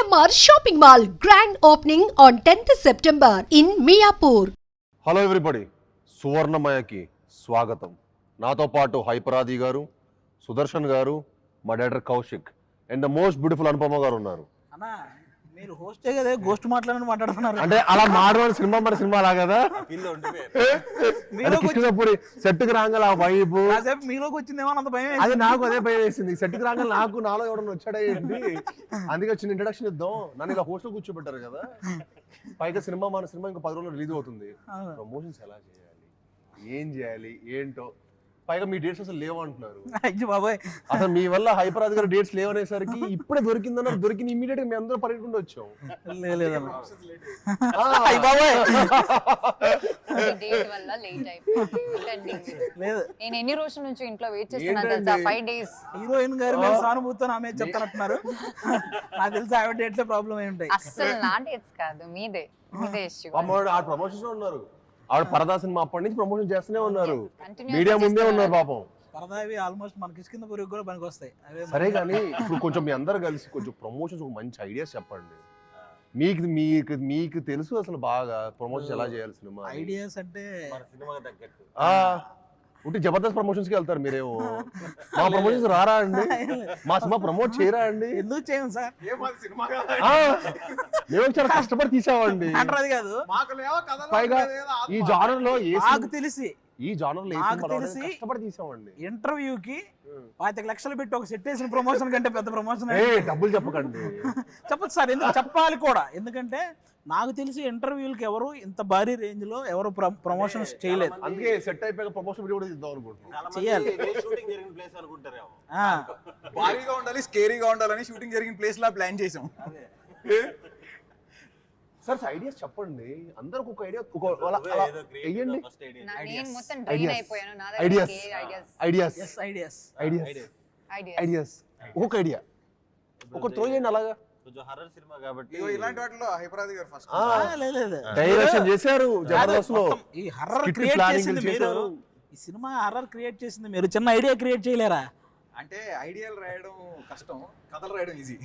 GMR Shopping Mall grand opening on 10th September in Miapur. Hello everybody, సువర్ణమయకి స్వాగతం. నాతో పాటు హైపరాది గారు, సుదర్శన్ గారు, మా director Kaushik and the most beautiful Anupama గారు ఉన్నారు. అన్నా మీరు హోస్టే కదా, గోస్ట్ మాట్లాడుతున్నారు అంటే అలా మాట్లాడే సినిమా మన సినిమా లా కదా. కృష్ణపూరి సెట్కి రాగల ఆ వైబ్ మీలోకి వచ్చిందేమో అంత భయం. అది నాకు అదే భయం వేసింది. సెట్కి రాగల నాలో ఎవడన్నా వచ్చాడేంటి, అందుకే వచ్చిన ఇంట్రడక్షన్ ఇద్దాం. నన్ను ఇలా హోస్టల్ కూర్చోబెట్టారు కదా. పైగా మన సినిమా ఇంకా 10 రోజులు రిలీజ్ అవుతుంది. ప్రమోషన్స్ ఎలా చేయాలి, ఏం చేయాలి ఏంటో, పైగా మీ డేట్స్ అసలు లేవంటున్నారు. అయ్యో బాబాయ్, అసలు మీ వల్ల హైపరాజ్ గారు డేట్స్ లేవనేసరికి ఇప్పుడే దొరికిందన్నారు. దొరికిన ఇమీడియట్ గా మేము అందరూ పరిగెట్టుకుంటూ వచ్చాం. నేను ఎన్ని రోజుల నుంచి ఇంట్లో వెయిట్ చేస్తున్నాను తెలుసా? 5 days. హీరోయిన్ గారు మీరు సానుభూతితో ఆమె చెప్తానంటున్నారు. నాకు తెలిసి ఆవిడ డేట్స్ ప్రాబ్లం ఏమి ఉంటాయి. అసలు నా డేట్స్ కాదు, మీదే ఇష్యూ. ఆ ప్రమోషన్స్ ఉన్నారు. ఆవిడ పరదా సినిమా అప్పటి నుంచి ప్రమోషన్ చేస్తూనే ఉన్నారు. మీడియా ముందే ఉన్నారు పాపం. పరదావి ఆల్మోస్ట్ మనకి కింద పురుగు కూడా పనికి వస్తాయి. సరే కానీ ఇప్పుడు కొంచెం మీ అందరు కలిసి కొంచెం ప్రమోషన్స్ ఒక మంచి ఐడియాస్ చెప్పండి. మీకు తెలుసు అసలు బాగా ప్రమోషన్స్ ఎలా చేయాలి సినిమా ఐడియాస్ అంటే. ఉంటే జబర్దస్త్ ప్రమోషన్స్ కి వెళ్తారు మీరేమో. మా ప్రమోషన్స్ రారా అండి, మా సినిమా ప్రమోట్ చేయరా అండి? ఎందుకు చేయం సార్, మేము చాలా కష్టపడి తీసామండి. అది కాదు, పైగా ఈ జానర్ లో నాకు తెలిసి కష్టపడి తీసామండి. ఇంటర్వ్యూకి 25 లక్షలు పెట్టి ఒక సెట్ వేసిన ప్రమోషన్ కంటే పెద్ద ప్రమోషన్. డబ్బులు చెప్పకండి. చెప్పదు సార్, ఎందుకు చెప్పాలి కూడా. ఎందుకంటే నాకు తెలిసి ఇంటర్వ్యూలకి ఎవరు ఇంత భారీ రేంజ్ లో ఎవరు ప్రమోషన్స్ చేయలేదు. అందుకే సెట్ అయిపోయాక ప్రమోషన్ వీడియో కూడా ఇద్దాం అనుకుంటున్నాం. చేయాలి. భారీగా ఉండాలి, స్కేరీగా ఉండాలని షూటింగ్ జరిగిన ప్లేస్ లా ప్లాన్ చేసాం. సార్ ఐడియాస్ చెప్పండి. అందరికి ఒక ఐడియా ఒక ఐడియా ఒక త్రో చేయండి. అలాగా ఇలాంటి వాటిలో హైపరాది గారు ఫస్ట్ డైరెక్షన్ చేశారు జబర్దస్త్ లో. ఈ హర్రర్ క్రియేట్ చేసింది మీరు, ఈ సినిమా హర్రర్ క్రియేట్ చేసింది మీరు. చిన్న ఐడియా క్రియేట్ చేయలేరా? అంటే ఐడియాలు రాయడం కష్టం, కథలు రాయడం ఈజీ.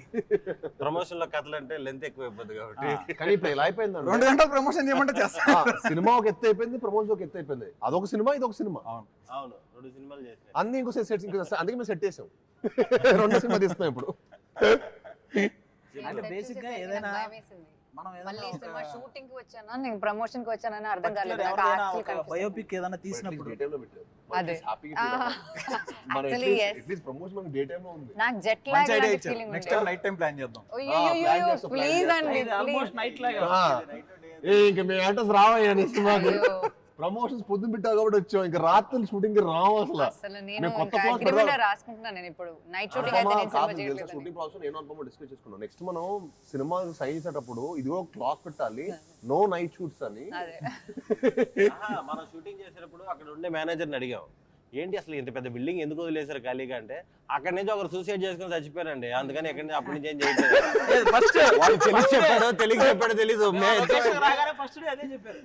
ప్రమోషన్ లో కథలు అంటే లెంత్ ఎక్కువ అయిపోద్ది కాబట్టి. కానీ ఇప్పుడు ఇలా అయిపోయింది, 2 గంటలు ప్రమోషన్ చేయమంటే చేస్తా. సినిమా ఒక ఎత్తు అయిపోయింది, ప్రమోషన్ ఒక ఎత్తు అయిపోయింది. అదొక సినిమా, ఇదొక సినిమా. అవును 2 సినిమాలు చేసాం. అన్ని ఇంకో సెట్, అందుకే మేము సెట్ చేసాం. 2 సినిమా తీస్తున్నాం ఇప్పుడు. అంటే బేసిక్ గా ఏదైనా షూటింగ్ కి వచ్చానా నేను ప్రమోషన్ కి వచ్చానని అర్థం కాలేదు. బయోపిక్ ఏదైనా తీసినప్పుడు నాకు jet lag feeling. Next time night time plan చేద్దాం. ప్లీజ్ అండి, ఆల్మోస్ట్ నైట్ లాగా. ఇంకా మేము యాక్టర్స్ రావయ్యా సినిమాకి. ప్రమోషన్స్ పొద్దున పెట్టావు కాబట్టి వచ్చాం. ఇంకా రాత్రి షూటింగ్ రావు అసలు. నేను అగ్రిమెంట్ రాసుకుంటున్నాను. నేను ఇప్పుడు నైట్ షూటింగ్ అయితే నేను సినిమా చేయలేదు. షూటింగ్ ప్రాసెస్ నేను అనుపమ డిస్కస్ చేసుకున్నాం. నెక్స్ట్ మనం సినిమా సైన్ చేసేటప్పుడు ఇదిగో క్లాస్ పెట్టాలి, నో నైట్ షూట్స్ అని. మనం షూటింగ్ చేసేటప్పుడు అక్కడ ఉండే మేనేజర్ని అడిగాం, ఏంటి అసలు ఇంత పెద్ద బిల్డింగ్ ఎందుకు వదిలేసారు ఖాళీగా అంటే, అక్కడి నుంచి ఒకరు సూసైడ్ చేసుకుని చచ్చిపోయారండి, అందుకని ఎక్కడి నుంచి అప్పటి నుంచి ఏం చేయలేదు. ఫస్ట్ వాళ్ళు చెప్పాడో తెలీదు.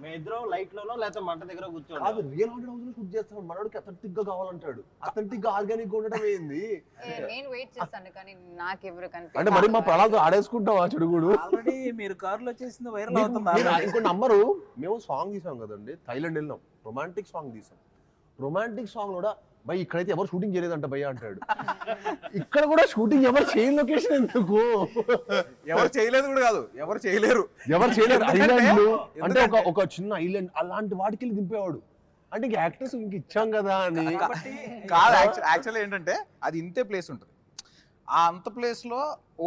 మేమిద్దరం లైట్ లోనో లేకపోతే మంట దగ్గర కూర్చోండి. అది రియల్ హాంటెడ్ హౌస్ లో షూట్ చేస్తాం. మనోడికి అథెంటిక్ గా కావాలంటాడు. అథెంటిక్ గా ఆర్గానిక్ ఉండడం ఏంది? నేను వెయిట్ చేస్తాను కానీ నాకు ఎవరు కనిపించలేదు. అంటే మరి మా ప్రళాద్ ఆడేసుకుంటాం ఆ చెడుగుడు. ఆల్రెడీ మీరు కారులో చేసింది వైరల్ అవుతుంది. ఇంకొన్ని నమ్మరు, మేము సాంగ్ తీసాం కదండి, థైలాండ్ వెళ్ళినాం, రొమాంటిక్ సాంగ్ తీసాం. రొమాంటిక్ సాంగ్ కూడా భయ్ ఇక్కడైతే ఎవరు షూటింగ్ చేయలేదంట భయ్య అంటాడు. ఇక్కడ కూడా షూటింగ్ ఎవరు చేయని లొకేషన్ ఎందుకు? ఎవరు చేయలేదు కూడా కాదు, ఎవరు చేయలేరు. ఐలాండ్ అంటే ఒక చిన్న ఐలాండ్ అలాంటి వాటికి వెళ్ళి దింపేవాడు. అంటే ఇంక యాక్టర్స్ ఇంక ఇచ్చాం కదా అని కాదు. యాక్చువల్లీ ఏంటంటే అది ఇంతే ప్లేస్ ఉంటుంది. ఆ అంత ప్లేస్ లో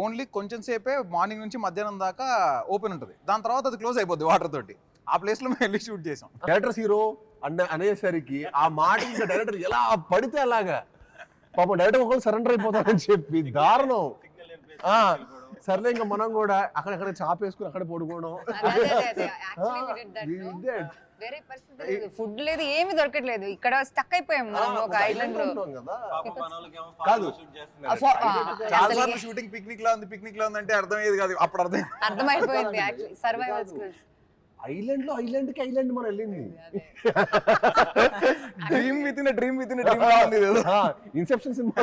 ఓన్లీ కొంచెం సేపే మార్నింగ్ నుంచి మధ్యాహ్నం దాకా ఓపెన్ ఉంటుంది. దాని తర్వాత అది క్లోజ్ అయిపోద్ది వాటర్ తోటి. ఆ ప్లేస్ లో మేము వెళ్ళి షూట్ చేసాం. డైరెక్టర్స్ హీరో అనేసరికి ఆ మాట ఇంకా డైరెక్టర్ ఎలా పడితే అలాగా పాపం డైరెక్టర్ ఒకళ్ళు సరెండర్ అయిపోతారని చెప్పి దారుణం. సర్లే ఇంకా మనం కూడా అక్కడక్కడ చాపేసుకుని అక్కడ పడుకోవడం. వేరే పరిస్థితి లేదు, ఫుడ్ లేదు, ఏమి దొరకట్లేదు. ఇక్కడ స్టక్ అయిపోయాం మనం ఒక ఐలాండ్ లో. కాదు చాలా షూటింగ్ పిక్నిక్ లో ఉంది అంటే అర్థమయ్యేది కాదు. అప్పుడు అర్థమైపోయింది సర్వైవల్ స్కిల్స్. ఐలాండ్ కి ఐలాండ్ మనం వెళ్ళింది. Dream with in dream Inception cinema.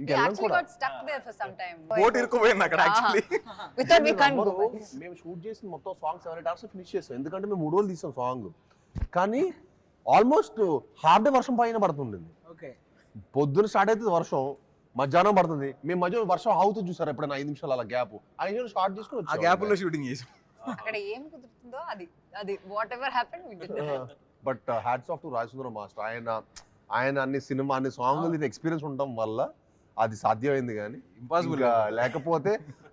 ఇంకా వెళ్ళం actually కూడా. got stuck there for some time. Boat ఇరుక్కుపోయింది అక్కడ actually. We thought we can't go. మేము షూట్ చేసిన మొత్తం సాంగ్ 7-8 hours ఫినిష్ చేసాం, ఎందుకంటే మేము 3 రోజులు తీసాం సాంగ్. కానీ ఆల్మోస్ట్ హాఫ్ డే వర్షం పైన పడుతుండింది. ఓకే. పొద్దున స్టార్ట్ అవుతుంది వర్షం, మధ్యాహ్నం పడుతుంది. మేము మధ్య వర్షం ఆగుతుంది చూసారు ఎప్పుడైనా 5 నిమిషాలు అలా గ్యాప్, 5 నిమిషాలు స్టార్ట్ చేసుకుని ఆ గ్యాప్ లో షూటింగ్ చేసాం. అక్కడ ఏం కుదురుతుందో అది whatever happen we did. But hats off to Rajasundaram master. ఆయన అన్ని సినిమా అన్ని సాంగ్ ఎక్స్పీరియన్స్ ఉండడం వల్ల అది సాధ్యమైంది. కానీ ఇంపాసిబుల్ లేకపోతే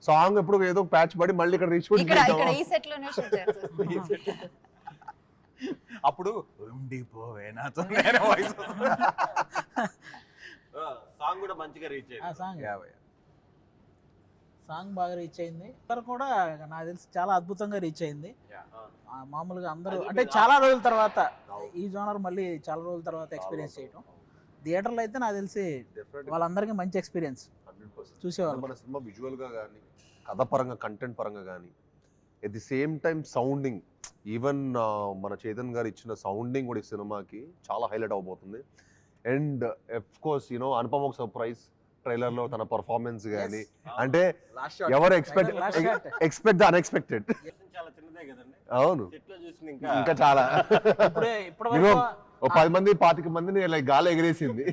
సాంగ్ ఎప్పుడు ఏదో ప్యాచ్ పడి మళ్ళీ ఇక్కడ రీచ్ ఇక్కడ ఈ సెట్ లోనే షూట్ చేస్తాం. అప్పుడు ఉండిపోవే నాతో వాయిస్ సాంగ్ కూడా మంచిగా రీచ్ అయ్యింది. సాంగ్ బాగా రీచ్ అయింది. అందరు కూడా నాకు తెలిసి చాలా అద్భుతంగా రీచ్ అయింది. మామూలుగా అందరూ అంటే చాలా రోజుల తర్వాత ఈ జోనర్ మళ్ళీ చాలా రోజుల తర్వాత ఎక్స్పీరియన్స్ చేయటం. థియేటర్లో అయితే నాకు తెలిసి వాళ్ళందరికీ మంచి ఎక్స్పీరియన్స్ చూసేవాళ్ళు. మన సినిమా విజువల్ గా కానీ, కథ పరంగా, కంటెంట్ పరంగా కానీ, at the same time sounding, even మన చైతన్ గారు ఇచ్చిన సౌండింగ్ కూడా ఈ సినిమాకి చాలా హైలైట్ అవబోతుంది. అండ్ ఆఫ్ కోర్స్ అనుపమ ఒక సర్ప్రైజ్ ట్రైలర్ లో తన పర్ఫార్మెన్స్ కానీ, అంటే ఎవరు ఎక్స్పెక్ట్ ద అన్ఎక్స్పెక్టెడ్. చాలా చిన్నదే కదండి. అవును, సెట్ లో చూసింది ఇంకా చాలా ఇప్పటివరకు 10 మంది 25 మందిని లైక్ గాలి ఎగిరేసింది.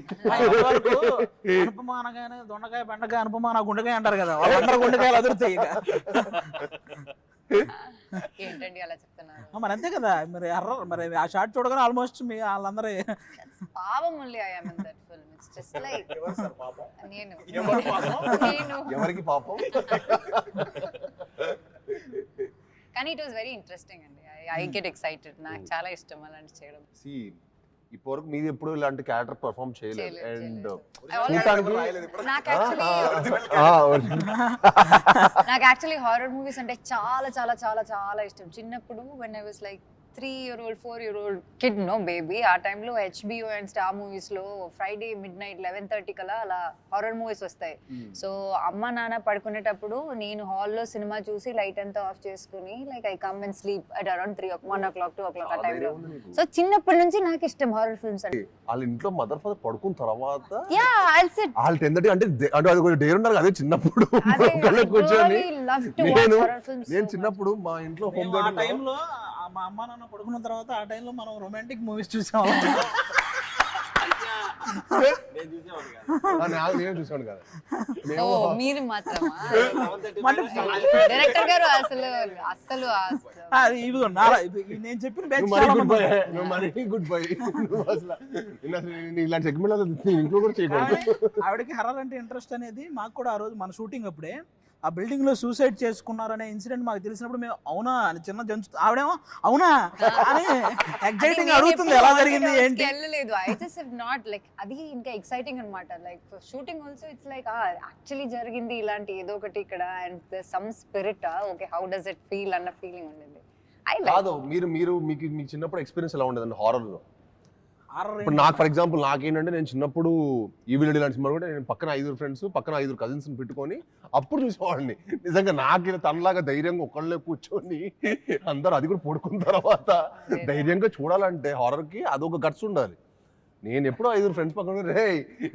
అనుపమ అనగానే దొండకాయ బెండకాయ అనుపమ నా గుండెకాయ అంటారు కదా, వాళ్ళందరూ గుండెకాయలు అదురుతాయి. ఏంటండి అలా చెప్తున్నారు? మరి అంతే కదా, మరి ఆ షార్ట్ చూడగానే ఆల్మోస్ట్ మీ వాళ్ళందరూ పాపం only I am in that film. It's just like నేను ఎవరికి పాపం. కానీ ఇట్ వాస్ వెరీ ఇంట్రెస్టింగ్ అండి. I get excited. నాకు చాలా ఇష్టం అలాంటి చేయడం. ఇప్పటివరకు మీరు ఎప్పుడు ఇలాంటి క్యారెక్టర్ పర్ఫామ్ చేయలేదు. అండ్ నాకు యాక్చువల్లీ హారర్ మూవీస్ అంటే చాలా చాలా చాలా చాలా ఇష్టం. చిన్నప్పుడు when I was like 3-year-old 4-year-old kid, no baby, ఆ టైంలో HBO అండ్ స్టార్ మూవీస్ లో ఫ్రైడే midnight 11:30 కలా అలా హారర్ మూవీస్ వస్తాయి. సో అమ్మ నాన్న పడుకునేటప్పుడు నేను హాల్లో సినిమా చూసి లైట్ అంతా ఆఫ్ చేసుకుని like I come and sleep at around 1 o'clock 2 o'clock ఆ టైంలో. సో చిన్నప్పటి నుంచి నాకు ఇష్టం హారర్ ఫిల్మ్స్ అంటే. వాళ్ళ ఇంట్లో మదర్ ఫాదర్ పడుకున్న తర్వాత వాళ్ళు 10:30 అంటే అది కొంచెం డేర్ ఉన్నారు అదే చిన్నప్పుడు కూర్చొని. నేను చిన్నప్పుడు మా ఇంట్లో హోమ్ థియేటర్ టైంలో మా అమ్మ నాన్న పడుకున్న తర్వాత ఆ టైంలో మనం రొమాంటిక్ మూవీస్ చూసాము. నేను చూసాను కదా. మీరు మాత్రమా? డైరెక్టర్ గారు అసలు ఇదిగో నేను చెప్పిన గుడ్ బై. ఇలాంటి సెగ్మెంట్ ఇంట్లో కూడా చేయకూడదు. ఆవిడకి హర్రర్ అంటే ఇంట్రెస్ట్ అనేది మాకు కూడా ఆ రోజు మన షూటింగ్ అప్పుడే ఆ బిల్డింగ్ లో సూసైడ్ చేసుకున్నారనే ఇన్సిడెంట్ మాకు తెలిసినప్పుడు మేము అవునా అని చిన్న ఆవిడేమో అవునా అని ఎక్సైటింగ్ అడుగుతుంది ఎలా జరిగింది ఏంటి. వెళ్ళలేదు. I just have not like అది ఇంకా ఎక్సైటింగ్ అన్నమాట. Like shooting also it's like actually జరిగింది ఇలాంటి ఏదో ఒకటి ఇక్కడ and some spirit okay how does it feel అన్న ఫీలింగ్ ఉండేది. కాదు మీకు మీ చిన్నప్పుడు ఎక్స్పీరియన్స్ ఎలా ఉండేదండి హారర్ లో? ఇప్పుడు నాకు ఫర్ ఎగ్జాంపుల్ నాకేంటంటే నేను చిన్నప్పుడు ఈవిల్ డెడ్ లాంటి సినిమా కూడా నేను పక్కన 5 ఫ్రెండ్స్ పక్కన 5 కజిన్స్ పెట్టుకొని అప్పుడు చూసేవాడిని. నిజంగా నాకు ఇలా తనలాగా ధైర్యంగా ఒకళ్ళే కూర్చొని అందరూ అది కూడా పడుకున్న తర్వాత ధైర్యంగా చూడాలంటే హారర్ కి అదొక గట్స్ ఉండాలి. నేను ఎప్పుడో 5 ఫ్రెండ్స్ పక్కన రే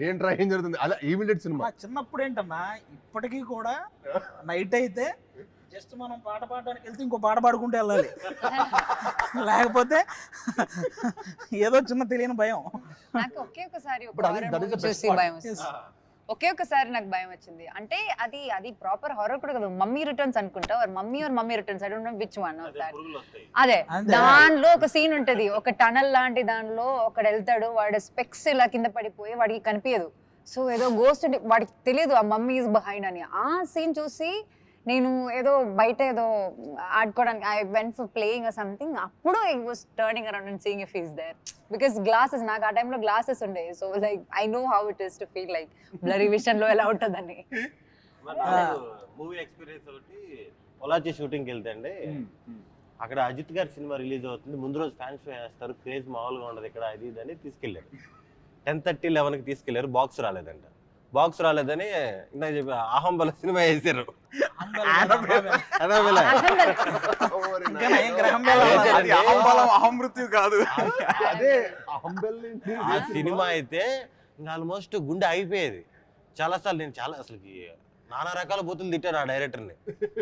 ఏంట్రా ఏం జరుగుతుంది అలా ఈవిల్ డెడ్ సినిమా. చిన్నప్పుడు ఏంటన్నా ఇప్పటికీ కూడా నైట్ అయితే జస్ట్ మనం పాట పాడడానికి వెళ్తే ఇంకో పాట పాడుకుంటూ వెళ్ళాలి, లేకపోతే ఏదో చిన్న తెలియని భయం. నాకు ఒకే ఒకసారి నాకు భయం వచ్చింది. అంటే అది ప్రాపర్ హారర్ కూడా కదా, మమ్మీ రిటర్న్స్ అనుకుంటా, mummy returns I don't know which one of that. అదే దానిలో ఒక సీన్ ఉంటది, ఒక టనల్ లాంటి దానిలో ఒకడు వెళ్తాడు, వాడి స్పెక్స్ ఇలా కింద పడిపోయి వాడికి కనిపించదు. సో ఏదో గోస్ట్ వాడికి తెలియదు ఆ మమ్మీ ఈజ్ బిహైండ్ అని. ఆ సీన్ చూసి నేను ఏదో బయట ఏదో ఆడుకోవడానికి I went for playing or something, అప్పుడు I was turning around and seeing if he's there because glasses నాకు ఆ టైంలో గ్లాసెస్ ఉండే. So like I know how it is to feel like blurry vision లో ఎలా ఉంటుందని. మూవీ ఎక్స్పీరియన్స్ ఒకటి పొలాచి షూటింగ్కి వెళ్తే అండి, అక్కడ అజిత్ గారి సినిమా రిలీజ్ అవుతుంది, ముందు రోజు ఫ్యాన్స్ షో వేస్తారు, క్రేజ్ మామూలుగా ఉండదు ఇక్కడ, అది ఇది అని తీసుకెళ్ళారు. 10:30, 11కి తీసుకెళ్లారు, బాక్స్ రాలేదంట. బాక్స్ రాలేదని ఇందాక చెప్పి అహంబల సినిమా వేసారు. అదే ఆ సినిమా అయితే ఆల్మోస్ట్ గుండె అయిపోయేది. చాలా సార్లు నేను చాలా అసలుకి నానా రకాల బూతులు తిట్టాను ఆ డైరెక్టర్ని.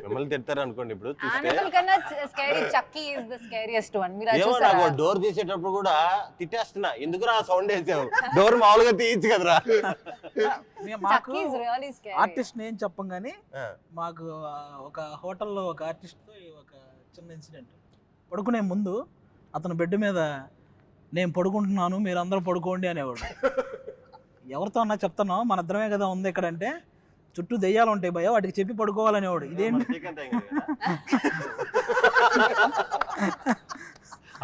మిమ్మల్ని తిడతారు అనుకోండి ఇప్పుడు చూస్తే. Annabelle కన్నా scary Chucky is the scariest one. మీరు అది ఏమో చూసారా? నాకు డోర్ తీసేటప్పుడు కూడా తిట్టేస్తున్నా, ఎందుకురా సౌండ్ వేసావు, డోర్ మామూలుగా తీయచ్చు కదరా. మాకు Chucky is really scary. Artist నేను చెప్పం కానీ మాకు ఒక హోటల్లో ఒక ఆర్టిస్ట్తో ఒక చిన్న ఇన్సిడెంట్. పడుకునే ముందు అతను బెడ్ మీద నేను పడుకుంటున్నాను మీరు అందరూ పడుకోండి అనేవాడు. ఎవరితో అన్నా చెప్తున్నావు మన ఇద్దరమే కదా ఉంది ఇక్కడ అంటే, చుట్టూ దెయ్యాలు ఉంటాయి భయ వాటికి చెప్పి పడుకోవాలనేవాడు. ఇదేంటి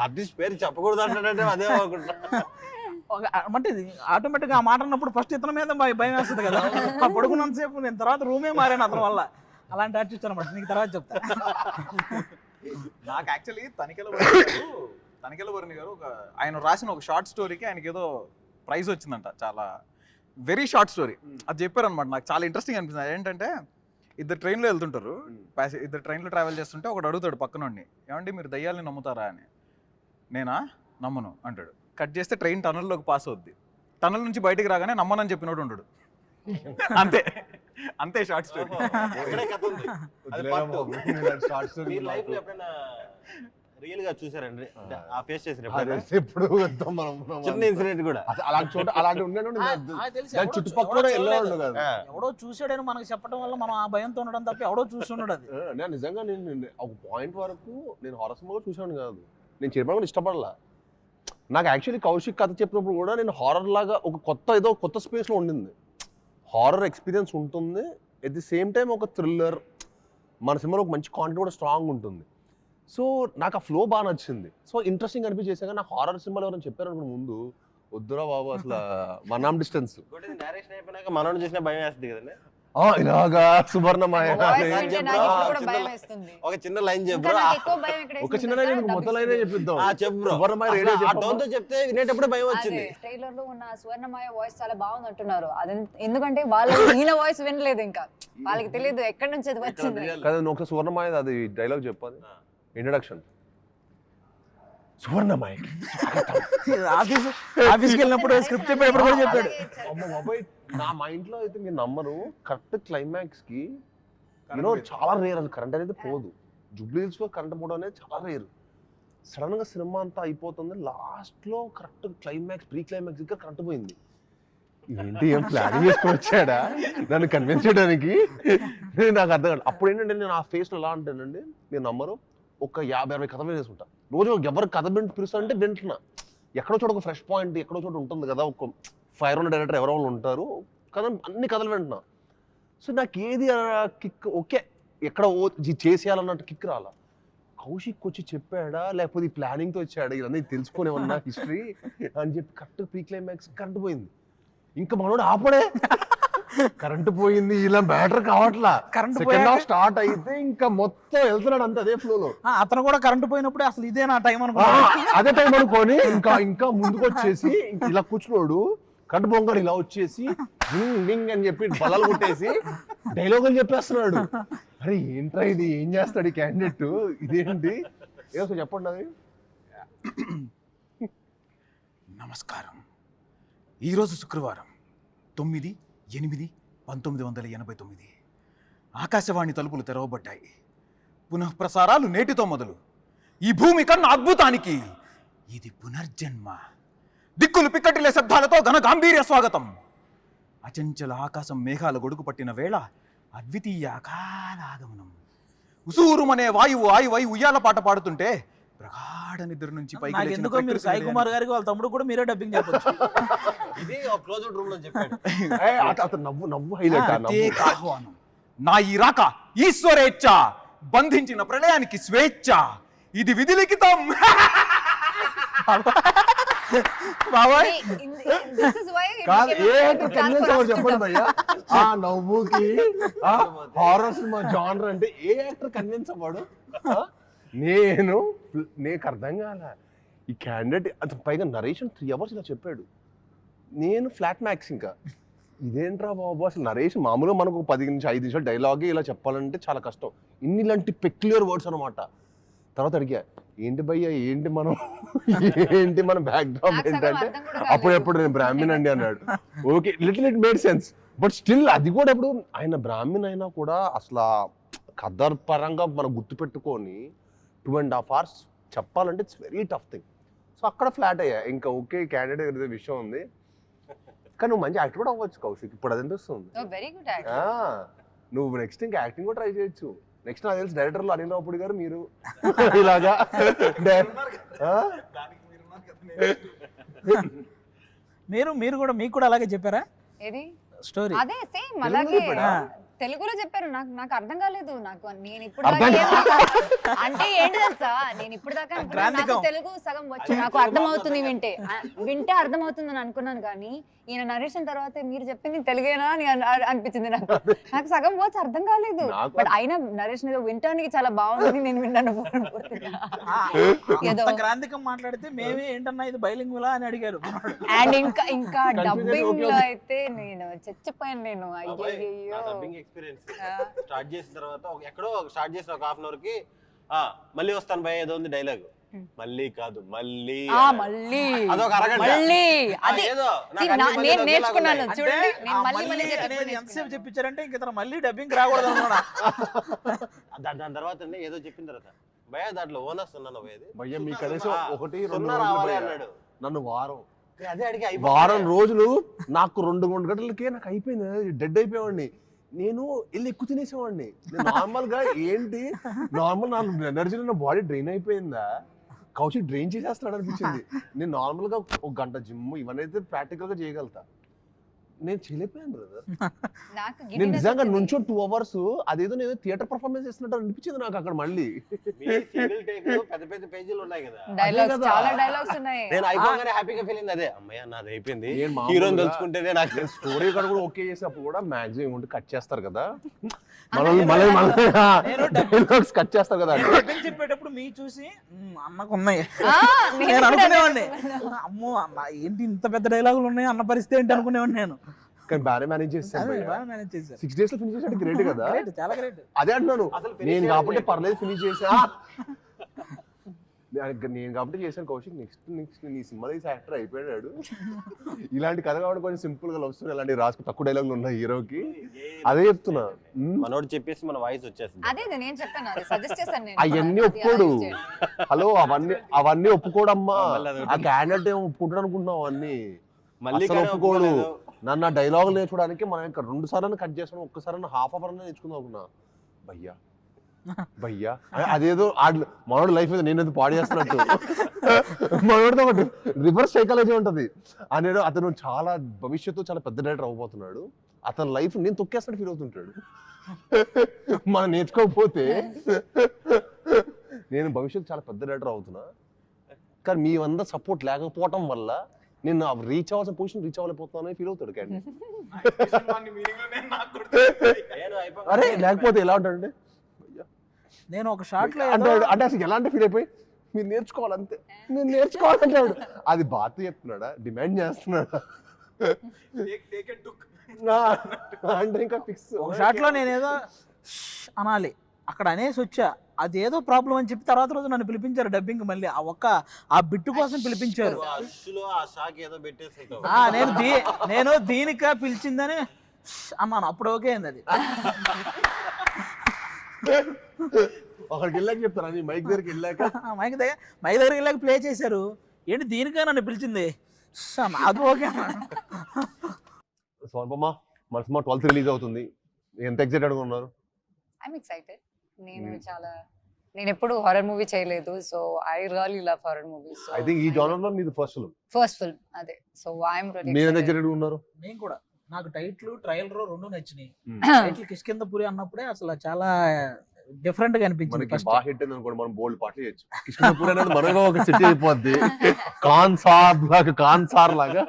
ఆర్టిస్ట్ పేరు చెప్పకూడదు అంటాడంటే అదే అనుకుంటా. అంటే ఆటోమేటిక్గా ఆ మాట అన్నప్పుడు ఫస్ట్ ఇతని మీద భయం వేస్తుంది కదా. పడుకున్నంతసేపు నేను తర్వాత రూమే మారాను అతని వల్ల. అలాంటి ఆర్టిస్ట్ అనమాట, నీకు తర్వాత చెప్తా. నాకు యాక్చువల్లీ తనికెల వరుణ్ గారు ఒక ఆయన రాసిన ఒక షార్ట్ స్టోరీకి ఆయనకి ఏదో ప్రైజ్ వచ్చిందంట. చాలా వెరీ షార్ట్ స్టోరీ అది చెప్పారనమాట. నాకు చాలా ఇంట్రెస్టింగ్ అనిపిస్తుంది. ఏంటంటే ఇద్దరు ట్రైన్లో వెళ్తుంటారు, ఇద్దరు ట్రైన్లో ట్రావెల్ చేస్తుంటే ఒకడు అడుగుతాడు పక్కనోడిని, ఏమండి మీరు దయ్యాలని నమ్ముతారా అని. నేనా నమ్మను అంటాడు. కట్ చేస్తే ట్రైన్ టనల్లోకి పాస్ అవుద్ది. టనల్ నుంచి బయటికి రాగానే నమ్మనని చెప్పినోడు ఉంటాడు. అంతే అంతే షార్ట్ స్టోరీ. ఎక్కడే కథ ఉంది. అది part two. మీ లైఫ్ లో ఎప్పుడైనా రియల్ గా చూసారండి ఆ ఫేస్ చేసిన ఎప్పుడు చిన్న ఇన్సిడెంట్ కూడా అలాంటి చోట అలాంటి ఉండేది చుట్టుపక్కల వెళ్ళేవాళ్ళు కదా. ఎవడో చూసాడని మనకు చెప్పడం వల్ల మనం ఆ భయంతో ఉండడం తప్ప ఎవడో చూస్తున్నాడు. అది నేను నిజంగా నేను ఒక పాయింట్ వరకు నేను హారర్ సినిమా కూడా చూసాను కాదు, నేను చెప్పడం కూడా ఇష్టపడలా. నాకు యాక్చువల్లీ కౌశిక్ కథ చెప్పినప్పుడు కూడా నేను హారర్ లాగా ఒక కొత్త స్పేస్లో ఉండింది. హారర్ ఎక్స్పీరియన్స్ ఉంటుంది, ఎట్ ది సేమ్ టైం ఒక థ్రిల్లర్, మన సినిమాలో ఒక మంచి కాంటెంట్ కూడా స్ట్రాంగ్ ఉంటుంది. సో నాకు ఆ ఫ్లో బాగా నచ్చింది. సో ఇంట్రెస్టింగ్ అనిపించేసాక నాకు హారర్ సినిమాలు ఎవరైనా చెప్పారు అనుకున్న ముందు వద్దురా బాబు అసలు వన్ ఆర్మ్ డిస్టెన్స్ డైరెక్షన్ అయిపోయినాక మనోడు చూసిన భయం వేస్తుంది కదండి. ఇలాగా సువర్ణమయ ఒక చిన్న లైన్ చెప్పు, ఒక చిన్న లైన్ మొత్తం లైన్ చెప్పిద్దాం. సువర్ణమయ చెప్తే వినేటప్పుడు భయం వచ్చింది. ట్రైలర్ లో ఉన్న సువర్ణమయ వాయిస్ చాలా బాగుంది అంటున్నారు. అది ఎందుకంటే వాళ్ళు ఈయన వాయిస్ వినలేదు, ఇంకా వాళ్ళకి తెలియదు ఎక్కడి నుంచి అది వచ్చింది కదా. నువ్వు ఒకసారి సువర్ణమయ అది డైలాగ్ చెప్పాలి, ఇంట్రడక్షన్. సువర్ణమయ ఆఫీస్కి వెళ్ళినప్పుడు స్క్రిప్ట్ చెప్పేటప్పుడు కూడా చెప్పాడు. అమ్మ బాబాయ్, నా మైండ్ లో అయితే మీరు నమ్మరు, కరెక్ట్ క్లైమాక్స్ కి చాలా రేర్. అది కరెంట్ అనేది పోదు, జూబ్లీ హిల్స్ లో కరెంట్ పోవడం అనేది చాలా రేర్. సడన్ గా సినిమా అంతా అయిపోతుంది, లాస్ట్ లో కరెక్ట్ క్లైమాక్స్ ప్రీ క్లైమాక్స్ దగ్గర కరెంట్ పోయింది. ఏంటి ఏం ప్లానింగ్ చేసుకొని వచ్చాడా నన్ను కన్విన్స్ చేయడానికి, నాకు అర్థం కాదు. అప్పుడు ఏంటంటే నేను ఆ ఫేస్ లో ఎలా అంటానండి, మీరు నమ్మరు, ఒక 50-60 కథ వేసుకుంటా రోజు. ఎవరు కథ పిలుస్తారంటే వింటున్నా, ఎక్కడో చోట ఒక ఫ్రెష్ పాయింట్ ఎక్కడో చోట ఉంటుంది కదా, ఒక ఫైర్ ఉన్న డైరెక్టర్ ఎవరో వాళ్ళు ఉంటారు కదా, అన్ని కథలు వింటున్నా. సో నాకు ఏది కిక్ ఓకే ఎక్కడ చేసేయాలన్నట్టు కిక్ రాలా. కౌశిక్ వచ్చి చెప్పాడా లేకపోతే ఈ ప్లానింగ్తో వచ్చాడా ఇవన్నీ తెలుసుకునే ఉన్నా హిస్టరీ అని చెప్పి కరెక్ట్ ప్రీ క్లైమాక్స్ కరెంట్ పోయింది. ఇంకా మనోడు ఆపడే, కరెంట్ పోయింది, ఇలా మ్యాటర్ కావట్లా. సెకండ్ హాఫ్ స్టార్ట్ అయితే ఇంకా మొత్తం వెళ్తున్నాడు అంతే అదే ఫ్లో లో. అతను కూడా కరెంట్ పోయినప్పుడు అసలు ఇదే నా టైం అనుకో, అదే టైం అనుకోని ఇంకా ముందుకు వచ్చేసి ఇలా కూర్చున్నాడు. కరెంట్ పోగాడు ఇలా వచ్చేసి డింగ్ అని చెప్పి బలాలు కొట్టేసి డైలాగులు చెప్పేస్తున్నాడు. అరే ఏంట్రా ఇది, ఏం చేస్తాడు ఈ క్యాండిడేట్, ఇదేంటి ఏదో చెప్పండి. అది నమస్కారం. ఈరోజు శుక్రవారం 9/8/1989 ఆకాశవాణి తలుపులు తెరవబడ్డాయి. పునఃప్రసారాలు నేటితో మొదలు. ఈ భూమి కన్నా అద్భుతానికి ఇది పునర్జన్మ. దిక్కులు పిక్కటిలే శబ్దాలతో ఘన గాంభీర్య స్వాగతం. అచంచల ఆకాశం మేఘాల గొడుగు పట్టిన వేళ అద్వితీయ అకాలాగమనం. ఉసూరుమనే వాయువు ఆయువై ఉయ్యాల పాట పాడుతుంటే ప్రగాఢ నిద్ర నుంచి పైకి ఎందుకో మీరు సాయి కుమార్ గారికి వాళ్ళ తమ్ముడు కూడా మీరే డబ్బింగ్ చెప్పొచ్చు. ఇది క్లోజ్అవుట్ రూమ్ లో చెప్పాడు. అతను నవ్వు హైలైట్. ఆహ్వానం. నా ఈ రాక ఈశ్వరేచ్ఛ, బంధించిన ప్రళయానికి స్వేచ్ఛ, ఇది విధి లిఖితం. బాబాయ్ చెప్పండి భయ్యా, ఆ నవ్వుకి హారర్ సినిమా జానర్ అంటే ఏ యాక్టర్ కన్విన్స్ అవ్వడు? నీకు అర్థం కాల ఈ క్యాండిడేట్. అది పైగా నరేషన్ 3 hours ఇలా చెప్పాడు. నేను ఫ్లాట్ మ్యాక్స్ ఇంకా ఇదేంట్రా బాబు అసలు నరేషన్. మామూలుగా మనకు 10 నుంచి 5 నిమిషాలు డైలాగే ఇలా చెప్పాలంటే చాలా కష్టం. ఇలాంటి పెక్యులర్ వర్డ్స్ అనమాట. తర్వాత అడిగా ఏంటి భయ్యా ఏంటి మన బ్యాక్ డ్రాప్ ఏంటంటే అప్పుడెప్పుడు నేను బ్రాహ్మణ్ అండి అన్నాడు. Okay little it made sense. But still అది కూడా ఇప్పుడు ఆయన బ్రాహ్మణ్ అయినా కూడా అసలు కథ పరంగా మనం గుర్తుపెట్టుకొని 2.5 hours చెప్పాలంటే it's very tough thing. So అక్కడ ఫ్లాట్ అయ్యా. ఇంకా ఓకే క్యాండిడేట్ ఏదో విషయం ఉంది, కానీ నువ్వు మంచి యాక్టర్ కూడా అవ్వచ్చు కౌశిక్. ఇప్పుడు అది అనిపిస్తుంది. Very good actor. నువ్వు నెక్స్ట్ ఇంకా యాక్టింగ్ కూడా ట్రై చేయొచ్చు. నెక్స్ట్ నాకు తెలిసి డైరెక్టర్లు అనిల్ రావుపూడి గారు మీరు ఇలాగా మీరు కూడా మీకు కూడా అలాగే చెప్పారా ఏది స్టోరీ? అదే సేమ్ అలాగే తెలుగులో చెప్పారు. నాకు అర్థం కాలేదు. నేను ఇప్పుడు అంటే ఏంటి తెలుసా, నేను ఇప్పుడు దాకా నాకు తెలుగు సగం వచ్చు, నాకు అర్థం అవుతుంది వింటే అర్థం అవుతుంది అని అనుకున్నాను. కానీ ఈయన నరేషన్ తర్వాత మీరు చెప్పింది తెలుగేనా అని అనిపించింది. నాకు సగం వచ్చు అర్థం కాలేదు. బట్ అయినా నరేషన్ ఏదో వింటానికి చాలా బాగుంది, నేను విన్నాను. ఏదో గ్రాంధికం మాట్లాడితే మేమే ఏంటన్నా ఇది బైలింగులా అని అడిగారు. అండ్ ఇంకా డబ్బింగ్ లో అయితే నేను చచ్చిపోయాను. నేను డబ్బింగ్ ఎక్స్పీరియన్స్ స్టార్ట్ చేసిన తర్వాత ఎక్కడో స్టార్ట్ చేసిన ఒక 1/2 hour కి మళ్ళీ వస్తాను భయ ఏదో ఉంది డైలాగ్, మళ్ళీ కాదు మళ్ళీ అదొక అరగంట నేను నేర్చుకున్నాను చూడండి. ఎంతసేపు చెప్పించారంటే ఇంక మళ్ళీ డబ్బింగ్ రాకూడదు అన్నమాట. దాని తర్వాత ఏదో చెప్పిన తర్వాత భయ దాంట్లో ఓనర్స్ ఉన్నాను భయ్య మీ కనీసం 1-2 అన్నాడు. నన్ను అదే అడిగి వారం రోజులు నాకు 2 గంటలకే నాకు అయిపోయింది, డెడ్ అయిపోయేవాడిని. నేను వెళ్ళి ఎక్కువ తినేసేవాడిని. నార్మల్ గా ఏంటి నార్మల్ నా ఎనర్జీ నా బాడీ డ్రైన్ అయిపోయిందా, కౌశిక్ డ్రైన్ చేసేస్తున్నాడు అనిపించింది. నేను నార్మల్ గా 1 గంట జిమ్ ఇవన్నీ అయితే ప్రాక్టికల్ గా చేయగలుగుతా. నేను చేయలేకపోయాను బ్రదర్. నేను నిజంగా నుంచో 2 hours అదేదో నేను థియేటర్ పర్ఫార్మెన్స్ చేస్తున్నట్టు అనిపించింది నాకు అక్కడ. మళ్ళీ పెద్ద పెద్ద పేజీలు ఉన్నాయి కదా, చాలా డైలాగ్స్ ఉన్నాయి. నేను అయిపోగానే హ్యాపీగా ఫీల్ అయింది. అదే అమ్మయ్య నాది అయిపోయింది, హీరోని తెలుసుకుంటేనే నాకు స్టోరీ కూడా ఓకే చేసినప్పుడు కూడా మాక్సిమం ఉంటే కట్ చేస్తారు కదా, కట్ చేస్తారు కదా. చెప్పేటప్పుడు మీ చూసి అన్నకు ఉన్నాయి నేను అనుకునేవాడిని. అమ్మో ఏంటి ఇంత పెద్ద డైలాగులు ఉన్నాయి అన్న పరిస్థితి ఏంటి అనుకునేవాడిని నేను. కానీ బాగా మేనేజ్ చేస్తాను. 6 days లో ఫినిష్ చేసాడు, గ్రేట్ కదా. చాలా గ్రేట్. అదే అంటున్నాను, నేను కాబట్టి పర్లేదు ఫినిష్ చేసా. నేను కాబట్టి చేశాను కౌశిక్. నెక్స్ట్ నీ సినిమా తీసి యాక్టర్ అయిపోయాడు. ఇలాంటి కథ కాబట్టి కొంచెం సింపుల్ గా లవ్ స్టోరీ ఇలాంటి రాసుకు తక్కువ డైలాగులు ఉన్నాయి హీరోకి. అదే చెప్తున్నా, మనోడు చెప్పేసి మన వాయిస్ వచ్చేస్తుంది. అదే నేను చెప్పాను, అది సజెస్ట్ చేశాను నేను. అవన్నీ ఒప్పుకోడు. హలో అవన్నీ ఒప్పుకోడమ్మా. ఆ క్యాండిడేట్ ఏమో ఒప్పుకుంటాడు అనుకుంటున్నావు అవన్నీ. మళ్ళీ ఒప్పుకోడు. నన్ను డైలాగులు నేర్చుకోవడానికి మనం ఇంకా 2 సార్లు కట్ చేసాను, ఒక్కసారి హాఫ్ అవర్ నేర్చుకుందాం అనుకున్నా. భయ్యా అదేదో మనోడు లైఫ్ మీద నేనేదో పాడు చేస్తున్నట్టు. మనోడితో ఒకటి రివర్స్ సైకాలజీ ఉంటది. అతను చాలా భవిష్యత్తు చాలా పెద్ద డైరెక్టర్ అవ్వబోతున్నాడు. అతని లైఫ్ నేను తొక్కేస్తాడు ఫీల్ అవుతుంటాడు. మనం నేర్చుకోకపోతే నేను భవిష్యత్తు చాలా పెద్ద డైరెక్టర్ అవుతున్నా, కానీ మీ అందరూ సపోర్ట్ లేకపోవటం వల్ల నేను రీచ్ అవ్వాల్సిన పొజిషన్ రీచ్ అవ్వలేకపోతున్నాను ఫీల్ అవుతాడు. కానీ అరే లేకపోతే ఎలా ఉంటాడంటే నేను ఒక షాట్ లో అంటే అసలు ఎలాంటి ఫీల్ అయిపోయి మీరు నేర్చుకోవాలంతే, నేను నేర్చుకోవాలంటాడు. అది బాధ చెప్తున్నాడా, డిమాండ్ చేస్తున్నాడా అంటే ఇంకా ఫిక్స్. ఒక షాట్ లో నేనేదో అనాలి అక్కడ అనేసి వచ్చా, అదేదో ప్రాబ్లం అని చెప్పి తర్వాత రోజు నన్ను పిలిపించారు డబ్బింగ్. మళ్ళీ ఆ బిట్టు కోసం పిలిపించారు. నేను దీనిక పిలిచిందని అన్నాను, అప్పుడు ఓకే అయింది. అది ఒకడికి వెళ్ళాక చెప్తాను, మైక్ దగ్గరికి వెళ్ళాక మైక్ దగ్గరికి వెళ్ళాక ప్లే చేశారు. ఏంటి దీనిక నన్ను పిలిచింది, అది ఓకే. సోనపమ్మ మన సినిమా 12th రిలీజ్ అవుతుంది, ఎంత ఎక్సైటెడ్ గా ఉన్నారు? I'm excited. నేను ఎప్పుడు హారర్ మూవీ చేయలేదు, so I really love horror movies. I think ఈ జోనర్ లో మీది ఫస్ట్ ఫిల్మ్. అదే, సో ఐఎమ్ రియల్లీ మీరు ఎంత ఎక్సైటెడ్ గా ఉన్నారు? నేను కూడా. నాకు టైటిల్ ట్రయల్ రెండు నచ్చినాయి. టైటిల్ కిష్కింధపురి అన్నప్పుడే అసలు చాలా డిఫరెంట్ గా అనిపించింది. బాగా హిట్ అయింది అనుకోండి, మనం బోల్డ్ పాటలు చేయొచ్చు. కిష్కింధపురి అనేది మనగా ఒక సిటీ అయిపోద్ది, కాన్సార్ లాగా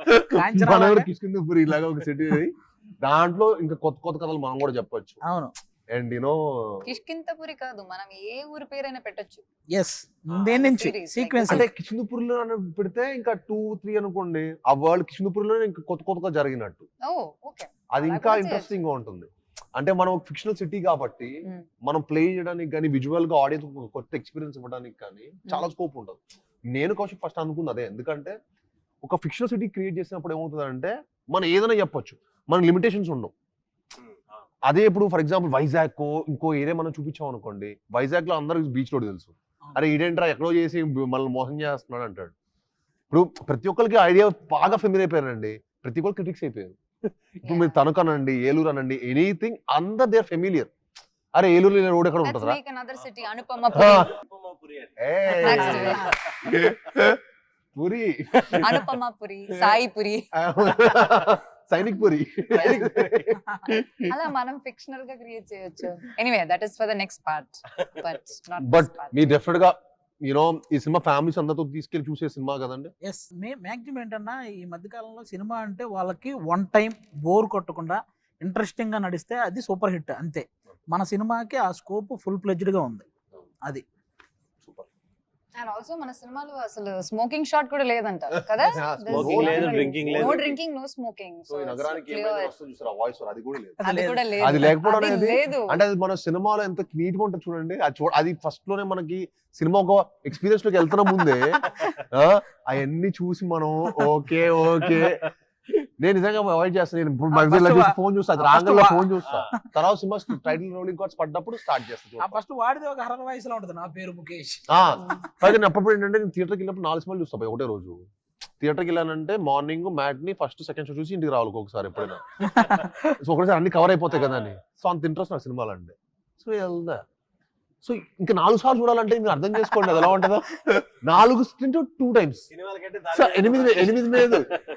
కిష్కింధపురి లాగా ఒక సిటీ. దాంట్లో ఇంకా కొత్త కొత్త కథలు మనం కూడా చెప్పొచ్చు. అవును. అండ్ కిష్కింధపురి కాదు, మనం ఏ ఊరి పేరైనా పెట్టొచ్చు. దేని నుంచి సీక్వెన్స్ అంటే కిష్కింధపురిలో పెడితే ఇంకా 2-3 అనుకోండి, ఆ వరల్డ్ కిష్కింధపురిలో ఇంకా కొత్త కొత్తగా జరిగినట్టు. అది ఇంకా ఇంట్రెస్టింగ్ గా ఉంటుంది. అంటే మనం ఫిక్షనల్ సిటీ కాబట్టి మనం ప్లే చేయడానికి కానీ విజువల్ గా ఆడియన్స్ కొత్త ఎక్స్పీరియన్స్ ఇవ్వడానికి కానీ చాలా స్కోప్ ఉంటుంది. నేను కౌశిక్ ఫస్ట్ అనుకుంది అదే. ఎందుకంటే ఒక ఫిక్షనల్ సిటీ క్రియేట్ చేసినప్పుడు ఏమవుతుంది అంటే మనం ఏదైనా చెప్పొచ్చు. మనకి లిమిటేషన్స్ ఉండవు. అదే ఇప్పుడు ఫర్ ఎగ్జాంపుల్ వైజాగ్ ఇంకో ఏరియా మనం చూపించాం అనుకోండి, వైజాగ్ లో అందరికి బీచ్ రోడ్ తెలుసు, అరే ఈడేంట్రా ఎక్కడో చేసి మనల్ని మోసం చేస్తున్నాడు అంటాడు. ఇప్పుడు ప్రతి ఒక్కరికి ఐడియా బాగా ఫెమిలియర్ అయిపోయారండి, ప్రతి ఒక్కరు క్రిటిక్స్ అయిపోయారు. ఇప్పుడు మీరు తణుకు అనండి, ఏలూరు అనండి, ఎనీథింగ్ అందరు దే ఆర్ ఫెమిలియర్. అరే ఏలూరు రోడ్ ఎక్కడ ఉంటుందా, పూరి అనుపమపురి, సాయిపురి, సైనిక్ పురి, అలా మనం ఫిక్షనల్ గా క్రియేట్ చేయొచ్చు. Anyway that is for the next part. But me definite గా యూనో ఈ సినిమా ఫ్యామిలీస్ అందరితో తీసుకెళ్లి చూసే సినిమా కదండి. ఎస్, మ్యాక్సిమం ఏంటన్నా ఈ మధ్యకాలంలో సినిమా అంటే వాళ్ళకి వన్ టైం బోర్ కొట్టకుండా ఇంట్రెస్టింగ్ గా నడిస్తే అది సూపర్ హిట్ అంతే. మన సినిమాకి ఆ స్కోప్ ఫుల్ ఫ్లెడ్జ్డ్ గా ఉంది. అది అండ్ ఆల్సో మన సినిమాలో అసలు స్మోకింగ్ షాట్ కూడా లేదంట కదా. Smoking లేదు, drinking లేదు. No drinking, no smoking. So ఈ నగరానికి ఏమైనా వస్తుంది చూసారా వాయిస్, అది కూడా లేదు. అది కూడా లేదు. అది లేకపోవడం అది అనేది లేదు. అంటే అది మన సినిమాలో ఎంత నీట్ గా ఉంటుంది చూడండి. అది ఫస్ట్ లోనే మనకి సినిమా ఒక ఎక్స్పీరియన్స్ లోకి వెళ్తున్న ముందే అవన్నీ చూసి మనం ఓకే ఓకే నేను నిజంగా అవాయిడ్ చేస్తాను. నేను ఇప్పుడు ఫోన్ చూస్తాను, రాంగల్లో ఫోన్ చూస్తా, తర్వాత సినిమా టైటిల్ రోలింగ్ కార్డ్స్ పడ్డప్పుడు స్టార్ట్ చేస్తాను. ఫస్ట్ వాడిది ఒక హర్రర్ వాయిస్ లో ఉంటుంది, నా పేరు ముఖేష్. పైగా నేను అప్పుడు ఏంటంటే నేను థియేటర్కి వెళ్ళినప్పుడు 4 సినిమాలు చూస్తా ఒకటే రోజు. థియేటర్కి వెళ్ళానంటే morning matinee first second show చూసి ఇంటికి రావాలి ఒకసారి ఎప్పుడైనా. సో ఒకసారి అన్ని కవర్ అయిపోతాయి కదా అని. సో అంత ఇంట్రెస్ట్ నాకు సినిమాలు అంటే. సో వెళ్దా, సో ఇంకా 4 సార్లు చూడాలంటే మీరు అర్థం చేసుకోండి అది ఎలా ఉంటుందో. 4 2 times,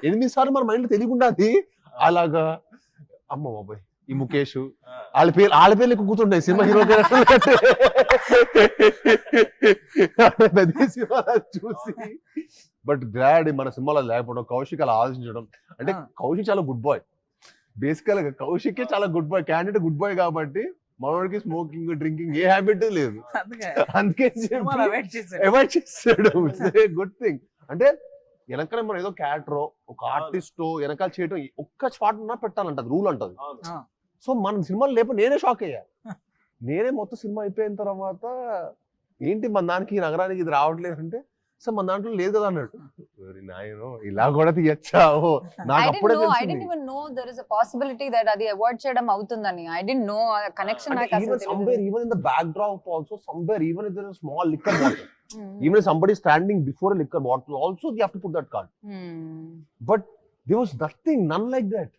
8 సార్లు మన మైండ్ తెలియకుండా అది అలాగా. అమ్మ బాబాయ్ ఈ ముఖేష్ వాళ్ళ పేర్లు ఎక్కువ కూర్చుంటాయి సినిమా హీరో చూసి. బట్ గ్లాడ్ మన సినిమాలో లేకపోవడం, కౌశిక్ అలా ఆలోచించడం. అంటే కౌశిక్ చాలా గుడ్ బాయ్, బేసికల్ గా కౌశిక్ చాలా good boy, candidate good boy కాబట్టి మనోడికి స్మోకింగ్ డ్రింకింగ్ ఏ హ్యాబిట్ లేదు. అందుకే అవాయిడ్ చేస్తాడు. Good thing. అంటే వెనకాల మనం ఏదో క్యారెక్టరో ఒక ఆర్టిస్టో వెనకాల చేయడం ఒక్క షాట్ ఉన్నా పెట్టాలంట, రూల్ అంటది. సో మన సినిమాలు లేపు నేనే షాక్ అయ్యా. నేనే మొత్తం సినిమా అయిపోయిన తర్వాత ఏంటి మన దానికి ఈ నగరానికి ఇది రావట్లేదు అంటే, సో మన దాంట్లో లేదు కదా అన్నట్టు. ఇలా కూడా తీయచ్చా, నాకు అప్పుడే చేయడం అవుతుందని. I didn't know connection. Even in the backdrop also, somewhere even if there is a small liquor bottle, even if somebody is standing before a liquor bottle also you have to put that card. But there was nothing, none like that.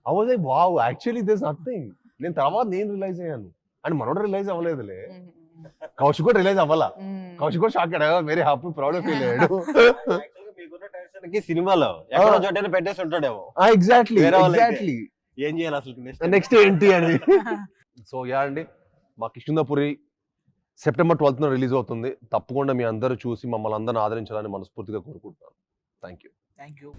I was like, wow, actually there's nothing. నేను తర్వాత నేను realise అయ్యాను and మనోడు realise అవ్వలేదులే, Kaushik కూడా realise అవ్వాలా. కౌశిక్ కూడా shock అయ్యాడు, very happy proud feel అయ్యాడు. సినిమాలో ఎక్కడో చోటైనా పెట్టేసి ఉంటాడేమో. ఎగ్జాక్ట్లీ ఏం చేయాలి అసలు నెక్స్ట్ ఏంటి అని. సో యా అండి, మా కిష్కింధపురి సెప్టెంబర్ 12th రిలీజ్ అవుతుంది. తప్పకుండా మీ అందరూ చూసి మమ్మల్ని అందరిని ఆదరించాలని మనస్ఫూర్తిగా కోరుకుంటున్నాను. Thank you.